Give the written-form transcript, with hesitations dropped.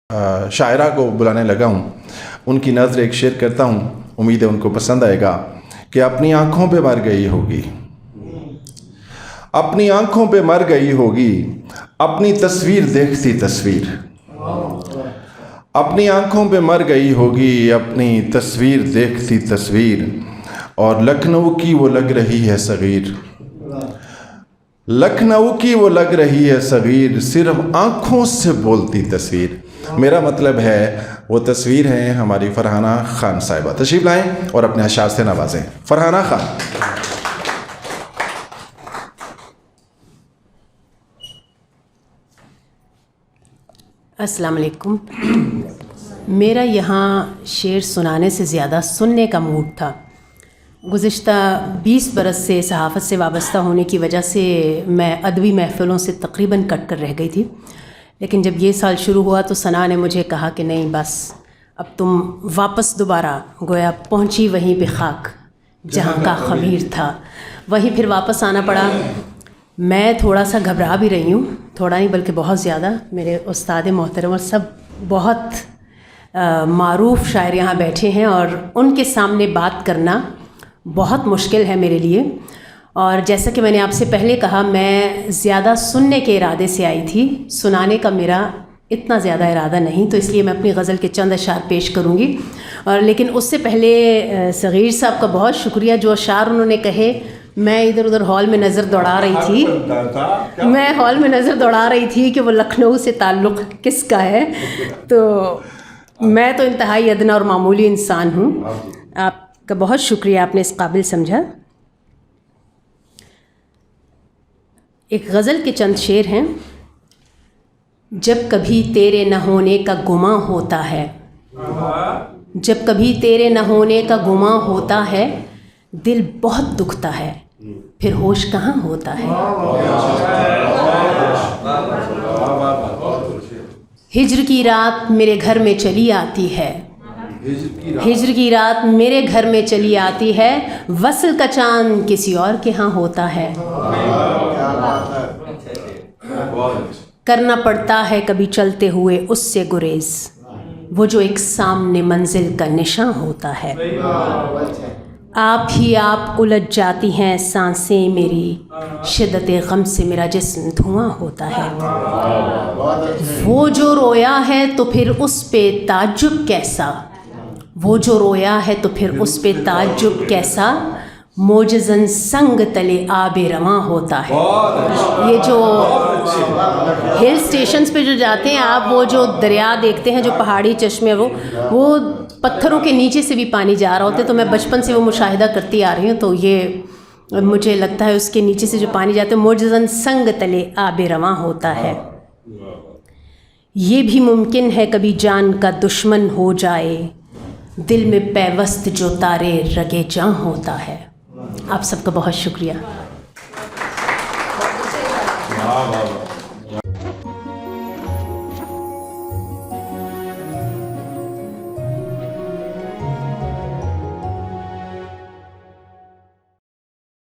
शायरा को बुलाने लगा हूँ। उनकी नज़र एक शेर करता हूँ, उम्मीद है उनको पसंद आएगा। कि अपनी आँखों पे मर गई होगी, अपनी आँखों पे मर गई होगी, अपनी तस्वीर देखती तस्वीर। अपनी आँखों पे मर गई होगी, अपनी तस्वीर देखती तस्वीर। और लखनऊ की वो लग रही है सगीर, लखनऊ की वो लग रही है सगीर, सिर्फ आँखों से बोलती तस्वीर। मेरा मतलब है वो तस्वीर है हमारी फरहाना खान साहिबा। तशरीफ़ लाएं और अपने अशार से नवाजें। फरहाना खान। अस्सलाम वालेकुम। मेरा यहाँ शेर सुनाने से ज़्यादा सुनने का मूड था। गुज़िश्ता 20 बरस से सहाफ़त से वाबस्ता होने की वजह से मैं अदबी महफ़िलों से तकरीबन कट कर रह गई थी। लेकिन जब ये साल शुरू हुआ तो सना ने मुझे कहा कि नहीं, बस अब तुम वापस दोबारा गोया पहुँची वहीं पे खाक जहाँ का ख़मीर था, वहीं फिर वापस आना पड़ा। मैं थोड़ा सा घबरा भी रही हूँ, थोड़ा नहीं बल्कि बहुत ज़्यादा। मेरे उस्ताद मोहतरम और सब बहुत मारूफ़ शायर यहाँ बैठे हैं और उनके सामने बात करना बहुत मुश्किल है मेरे लिए। और जैसा कि मैंने आपसे पहले कहा, मैं ज़्यादा सुनने के इरादे से आई थी, सुनाने का मेरा इतना ज़्यादा इरादा नहीं, तो इसलिए मैं अपनी गज़ल के चंद अशार पेश करूँगी। और लेकिन उससे पहले सगीर साहब का बहुत शुक्रिया, जो अशार उन्होंने कहे। मैं इधर उधर हॉल में नज़र दौड़ा रही थी, मैं हॉल में नज़र दौड़ा रही थी कि वो लखनऊ से ताल्लुक़ किसका है। तो मैं तो इंतहाई अदना और मामूली इंसान हूँ। आपका बहुत शुक्रिया, आपने इस काबिल समझा। एक गज़ल के चंद शेर हैं। जब कभी तेरे न होने का गुमा होता है, जब कभी तेरे न होने का गुमा होता है, दिल बहुत दुखता है, फिर होश कहाँ होता है। हिज्र की रात मेरे घर में चली आती है, हिज्र की रात मेरे घर में चली आती है, वस्ल का चांद किसी और के यहाँ होता है। करना पड़ता है कभी चलते हुए उससे गुरेज, वो जो एक सामने मंजिल का निशान होता है। आप ही आप उलझ जाती हैं सांसें मेरी, शिद्दत गम से मेरा जिस्म धुआं होता है। वो जो रोया है तो फिर उस पे ताज्जुब कैसा, वो जो रोया है तो फिर उस पे ताज्जुब कैसा, मोजज़न संग तले आबे रवां होता है। ये जो हिल स्टेशंस पे जो जाते हैं आप, वो जो दरिया देखते हैं, जो पहाड़ी चश्मे, वो पत्थरों के नीचे से भी पानी जा रहा होता है। तो मैं बचपन से वो मुशाहिदा करती आ रही हूँ, तो ये मुझे लगता है उसके नीचे से जो पानी जाता है, मोजज़न संग तले आबे रवां होता है। ये भी मुमकिन है कभी जान का दुश्मन हो जाए, दिल में पैवस्त जो तारे रगे जां होता है। आप सबका बहुत शुक्रिया।